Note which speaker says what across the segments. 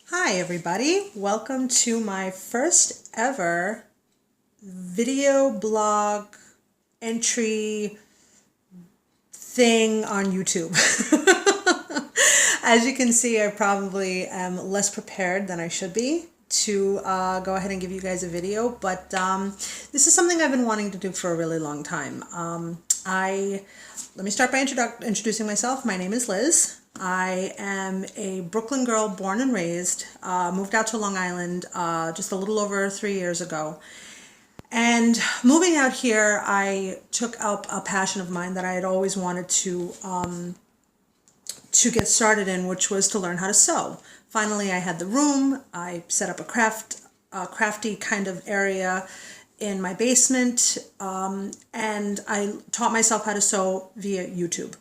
Speaker 1: Hi everybody, welcome to my first ever video blog entry thing on YouTube. As you can see, I probably am less prepared than I should be to go ahead and give you guys a video, but this is something I've been wanting to do for a really long time. Let me start by introducing myself. My name is Liz. I am a Brooklyn girl, born and raised, moved out to Long Island just a little over 3 years ago. And moving out here, I took up a passion of mine that I had always wanted to get started in, which was to learn how to sew. Finally, I had the room. I set up a crafty kind of area in my basement, and I taught myself how to sew via YouTube.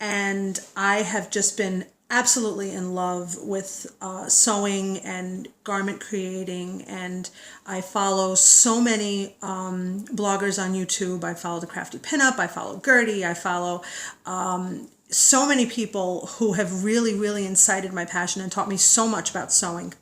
Speaker 1: And I have just been absolutely in love with sewing and garment creating, and I follow so many bloggers on YouTube. I follow The Crafty Pinup, I follow Gertie, I follow so many people who have really incited my passion and taught me so much about sewing.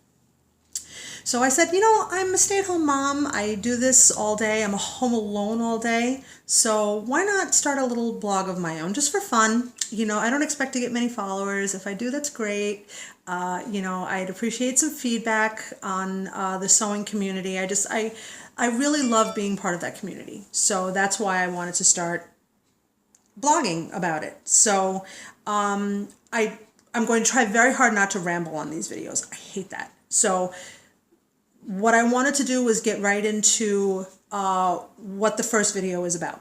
Speaker 1: So I said, I'm a stay-at-home mom. I do this all day. I'm home alone all day. So why not start a little blog of my own just for fun? I don't expect to get many followers. If I do, that's great. I'd appreciate some feedback on the sewing community. I really love being part of that community. So that's why I wanted to start blogging about it. So I'm going to try very hard not to ramble on these videos. I hate that. So what I wanted to do was get right into what the first video is about.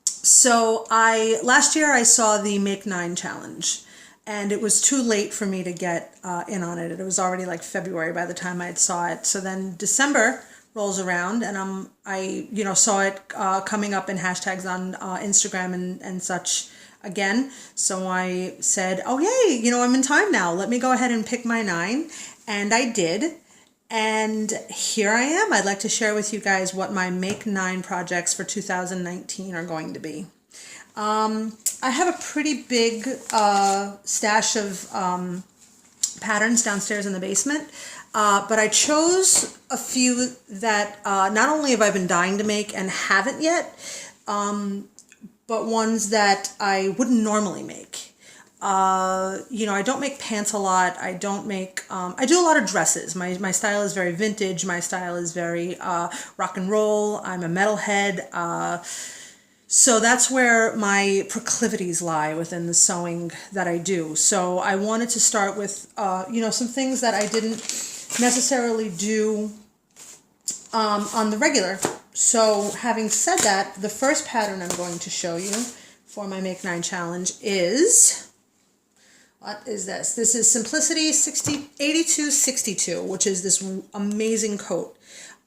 Speaker 1: So last year I saw the Make 9 challenge, and it was too late for me to get in on it. It was already like February by the time I saw it. So then December rolls around, and I saw it coming up in hashtags on Instagram and such again. So I said, oh yay, I'm in time now. Let me go ahead and pick my 9, and I did. And here I am. I'd like to share with you guys what my Make 9 projects for 2019 are going to be. I have a pretty big stash of patterns downstairs in the basement, but I chose a few that not only have I been dying to make and haven't yet, but ones that I wouldn't normally make. I don't make pants a lot. I don't make, I do a lot of dresses. My style is very vintage. My style is very rock and roll. I'm a metalhead. So that's where my proclivities lie within the sewing that I do. So I wanted to start with, some things that I didn't necessarily do on the regular. So having said that, the first pattern I'm going to show you for my Make 9 challenge is... what is this? This is Simplicity 8262, which is this amazing coat.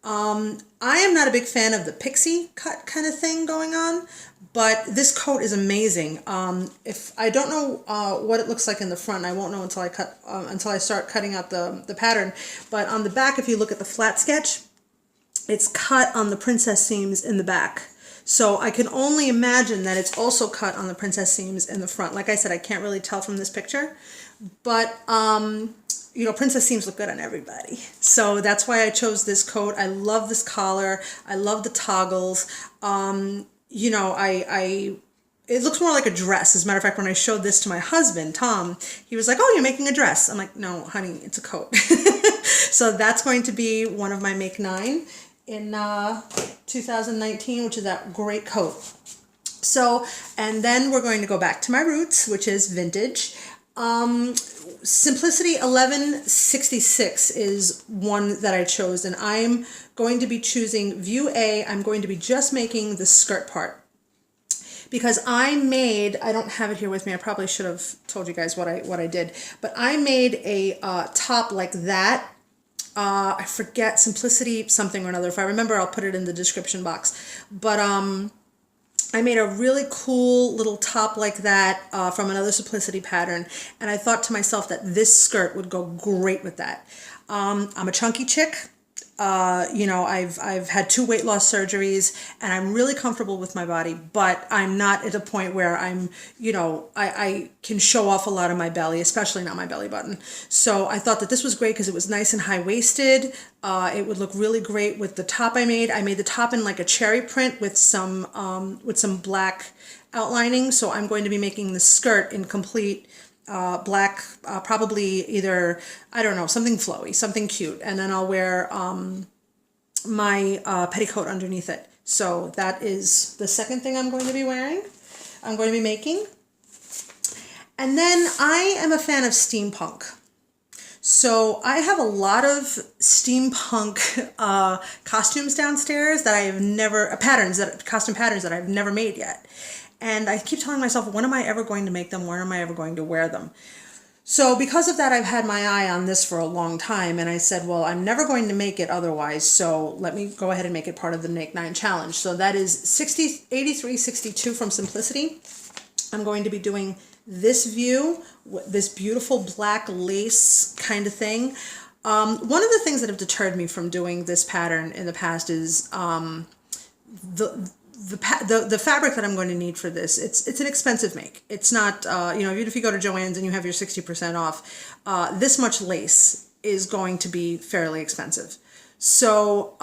Speaker 1: I am not a big fan of the pixie cut kind of thing going on, but this coat is amazing. If I don't know what it looks like in the front, I won't know until I start cutting out the pattern. But on the back, if you look at the flat sketch, it's cut on the princess seams in the back. So I can only imagine that it's also cut on the princess seams in the front. Like I said, I can't really tell from this picture, but princess seams look good on everybody. So that's why I chose this coat. I love this collar. I love the toggles. It looks more like a dress. As a matter of fact, when I showed this to my husband, Tom, he was like, oh, you're making a dress. I'm like, no, honey, it's a coat. So that's going to be one of my Make 9 in 2019, which is that great coat. So, and then we're going to go back to my roots, which is vintage. Simplicity 1166 is one that I chose, and I'm going to be choosing View A. I'm going to be just making the skirt part, because I don't have it here with me. I probably should have told you guys what I did, but I made a top like that. I forget, Simplicity something or another. If I remember, I'll put it in the description box. But I made a really cool little top like that from another Simplicity pattern. And I thought to myself that this skirt would go great with that. I'm a chunky chick. You know, I've had 2 weight loss surgeries and I'm really comfortable with my body, but I'm not at a point where I'm, you know, I can show off a lot of my belly, especially not my belly button. So I thought that this was great because it was nice and high-waisted. It would look really great with the top I made. I made the top in like a cherry print with some black outlining. So I'm going to be making the skirt in complete black, probably either, I don't know, something flowy, something cute. And then I'll wear my petticoat underneath it. So that is the second thing I'm going to be wearing. I'm going to be making. And then I am a fan of steampunk. So I have a lot of steampunk costumes downstairs that I have never, costume patterns that I've never made yet. And I keep telling myself, when am I ever going to make them? When am I ever going to wear them? So because of that, I've had my eye on this for a long time. And I said, well, I'm never going to make it otherwise. So let me go ahead and make it part of the Make 9 challenge. So that is 8362 from Simplicity. I'm going to be doing this view, this beautiful black lace kind of thing. One of the things that have deterred me from doing this pattern in the past is the fabric that I'm going to need for this. It's an expensive make. It's not, you know, even if you go to Joann's and you have your 60% off, this much lace is going to be fairly expensive. So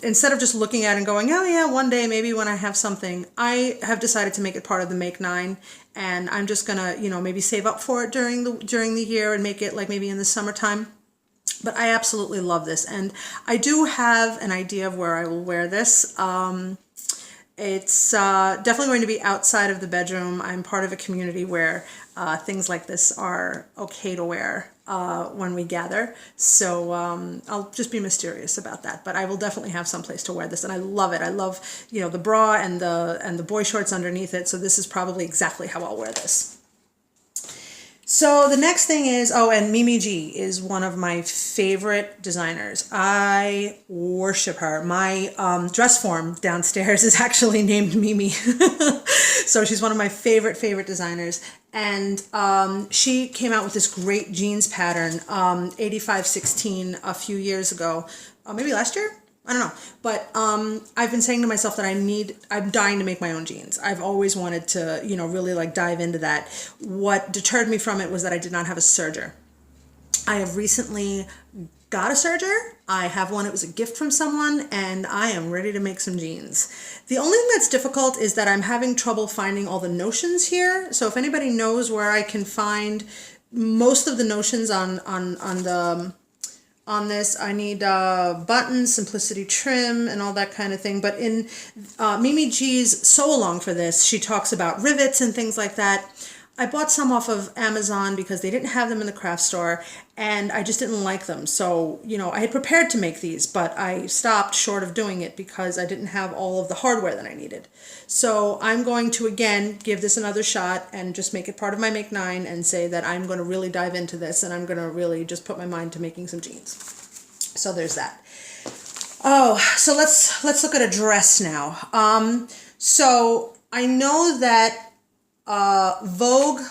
Speaker 1: instead of just looking at it and going, oh yeah, one day maybe when I have something, I have decided to make it part of the Make 9, and I'm just gonna, you know, maybe save up for it during the year and make it like maybe in the summertime. But I absolutely love this, and I do have an idea of where I will wear this. It's definitely going to be outside of the bedroom. I'm part of a community where things like this are okay to wear when we gather. So I'll just be mysterious about that. But I will definitely have some place to wear this, and I love it. I love, you know, the bra and the boy shorts underneath it. So this is probably exactly how I'll wear this. So the next thing is, oh, and Mimi G is one of my favorite designers. I worship her. My dress form downstairs is actually named Mimi. So she's one of my favorite designers. And she came out with this great jeans pattern, 8516, a few years ago, maybe last year? I don't know. But I've been saying to myself that I'm dying to make my own jeans. I've always wanted to, you know, really like dive into that. What deterred me from it was that I did not have a serger. I have recently got a serger. I have one. It was a gift from someone, and I am ready to make some jeans. The only thing that's difficult is that I'm having trouble finding all the notions here. So if anybody knows where I can find most of the notions on this, I need buttons, simplicity trim, and all that kind of thing. But in Mimi G's sew along for this, she talks about rivets and things like that. I bought some off of Amazon because they didn't have them in the craft store, and I just didn't like them. So, you know, I had prepared to make these, but I stopped short of doing it because I didn't have all of the hardware that I needed. So I'm going to, again, give this another shot and just make it part of my Make 9 and say that I'm going to really dive into this, and I'm going to really just put my mind to making some jeans. So there's that. Oh, so let's look at a dress now. So I know that Vogue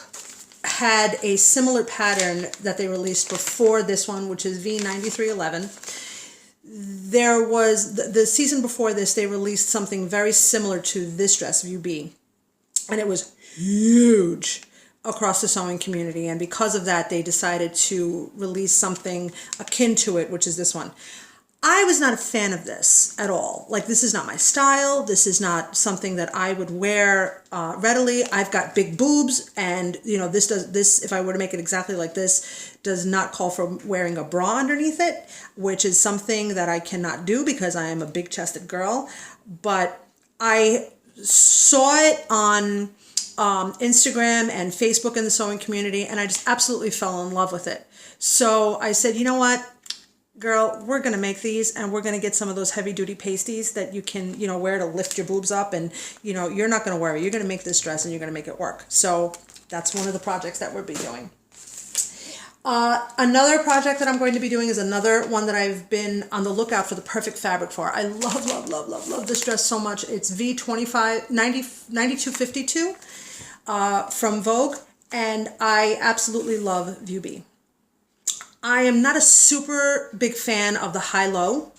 Speaker 1: had a similar pattern that they released before this one, which is V9311. There was, the season before this, they released something very similar to this dress, VB, and it was huge across the sewing community, and because of that, they decided to release something akin to it, which is this one. I was not a fan of this at all. Like, this is not my style. This is not something that I would wear readily. I've got big boobs, and you know, this, if I were to make it exactly like this, does not call for wearing a bra underneath it, which is something that I cannot do because I am a big-chested girl. But I saw it on Instagram and Facebook in the sewing community, and I just absolutely fell in love with it. So I said, you know what? Girl, we're going to make these, and we're going to get some of those heavy duty pasties that you can, you know, wear to lift your boobs up, and, you know, you're not going to worry. You're going to make this dress and you're going to make it work. So that's one of the projects that we'll be doing. Another project that I'm going to be doing is another one that I've been on the lookout for the perfect fabric for. I love this dress so much. It's V9252 from Vogue, and I absolutely love View B. I am not a super big fan of the high-low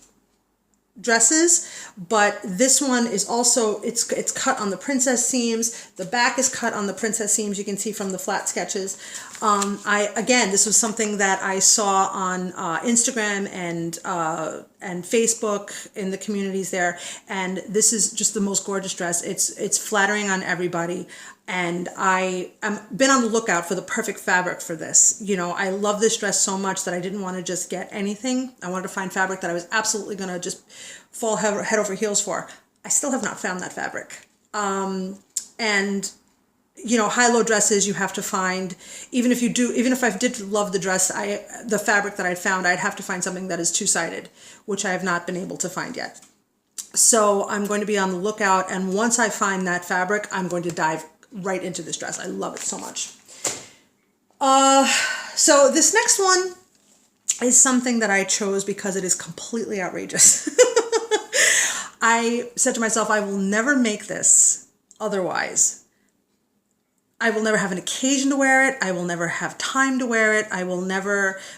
Speaker 1: dresses, but this one is also, it's cut on the princess seams. The back is cut on the princess seams. You can see from the flat sketches. Again, this was something that I saw on Instagram and Facebook in the communities there, and this is just the most gorgeous dress. It's flattering on everybody, and I am been on the lookout for the perfect fabric for this. You know, I love this dress so much that I didn't want to just get anything. I wanted to find fabric that I was absolutely going to just fall head over heels for. I still have not found that fabric. And you know, high-low dresses, you have to find, even if I did love the dress, the fabric that I found, I'd have to find something that is two-sided, which I have not been able to find yet. So I'm going to be on the lookout, and once I find that fabric, I'm going to dive right into this dress. I love it so much. So this next one is something that I chose because it is completely outrageous. I said to myself, I will never make this otherwise. I will never have an occasion to wear it. I will never have time to wear it.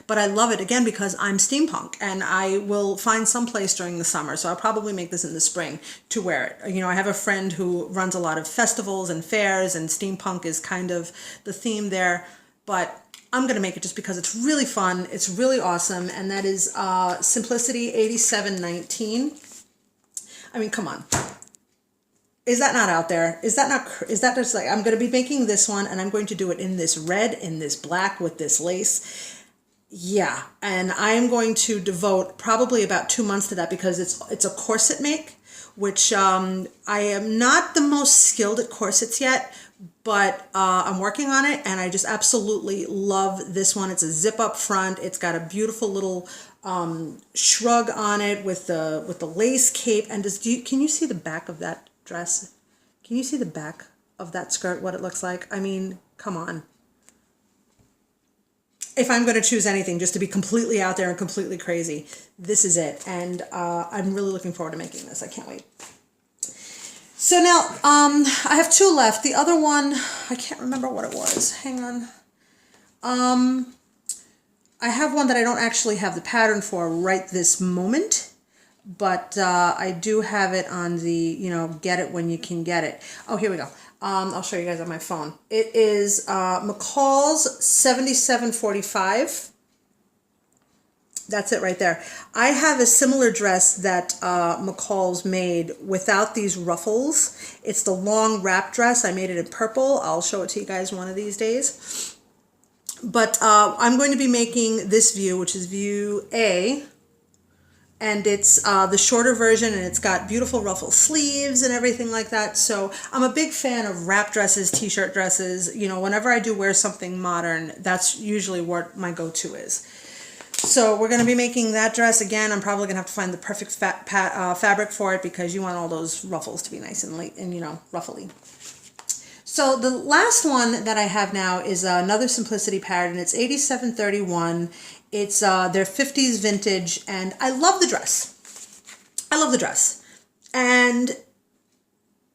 Speaker 1: But I love it again because I'm steampunk, and I will find some place during the summer. So I'll probably make this in the spring to wear it. You know, I have a friend who runs a lot of festivals and fairs, and steampunk is kind of the theme there. But I'm going to make it just because it's really fun. It's really awesome. And that is Simplicity 8719. I mean, come on. Is that not out there? Is that just like, I'm going to be making this one, and I'm going to do it in this red, in this black with this lace. Yeah. And I am going to devote probably about 2 months to that because it's a corset make, which I am not the most skilled at corsets yet, but I'm working on it, and I just absolutely love this one. It's a zip up front. It's got a beautiful little shrug on it with the lace cape. And can you see the back of that dress? Can you see the back of that skirt, what it looks like? I mean, come on. If I'm going to choose anything just to be completely out there and completely crazy, this is it. And I'm really looking forward to making this. I can't wait. So now I have 2 left. The other one, I can't remember what it was. Hang on. I have one that I don't actually have the pattern for right this moment, but I do have it on the, you know, get it when you can get it. Oh, here we go. I'll show you guys on my phone. It is McCall's 7745. That's it right there. I have a similar dress that McCall's made without these ruffles. It's the long wrap dress. I made it in purple. I'll show it to you guys one of these days. But I'm going to be making this view, which is view A. And it's the shorter version, and it's got beautiful ruffle sleeves and everything like that. So I'm a big fan of wrap dresses, t-shirt dresses. You know, whenever I do wear something modern, that's usually what my go-to is. So we're going to be making that dress again. I'm probably going to have to find the perfect fabric for it because you want all those ruffles to be nice and light and, you know, ruffly. So the last one that I have now is another Simplicity pattern. It's 8731. It's their 50s vintage, and I love the dress. I love the dress. And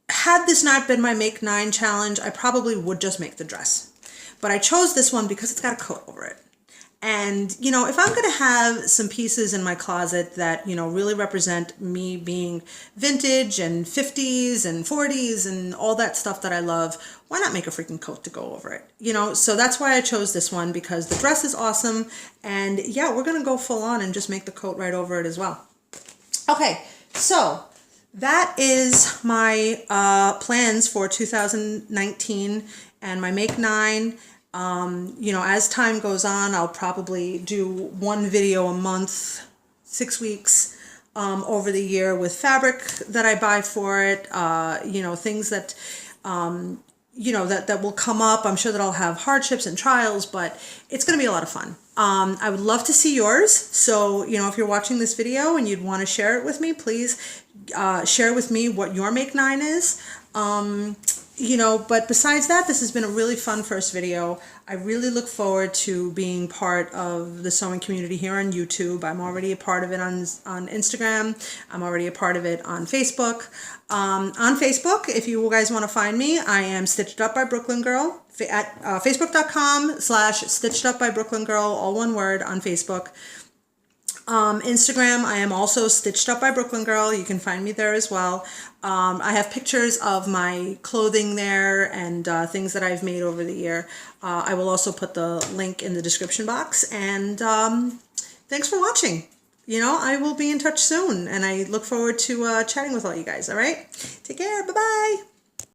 Speaker 1: had this not been my Make 9 challenge, I probably would just make the dress. But I chose this one because it's got a coat over it. And, you know, if I'm going to have some pieces in my closet that, you know, really represent me being vintage and 50s and 40s and all that stuff that I love, why not make a freaking coat to go over it? You know, so that's why I chose this one, because the dress is awesome. And yeah, we're going to go full on and just make the coat right over it as well. Okay, so that is my plans for 2019 and my Make 9. You know, as time goes on, I'll probably do 1 video a month, 6 weeks, over the year with fabric that I buy for it, you know, things that, you know, that will come up. I'm sure that I'll have hardships and trials, but it's going to be a lot of fun. I would love to see yours. So, you know, if you're watching this video and you'd want to share it with me, please, share with me what your Make 9 is. You know, but besides that, this has been a really fun first video. I really look forward to being part of the sewing community here on YouTube. I'm already a part of it on Instagram. I'm already a part of it on Facebook. On Facebook, if you guys want to find me, I am Stitched Up by Brooklyn Girl at facebook.com/stitchedupbybrooklyn girl, all one word, on Facebook. Instagram, I am also Stitched Up by Brooklyn Girl. You can find me there as well. I have pictures of my clothing there and things that I've made over the year. I will also put the link in the description box. And thanks for watching. I will be in touch soon, and I look forward to chatting with all you guys. All right? Take care. Bye-bye.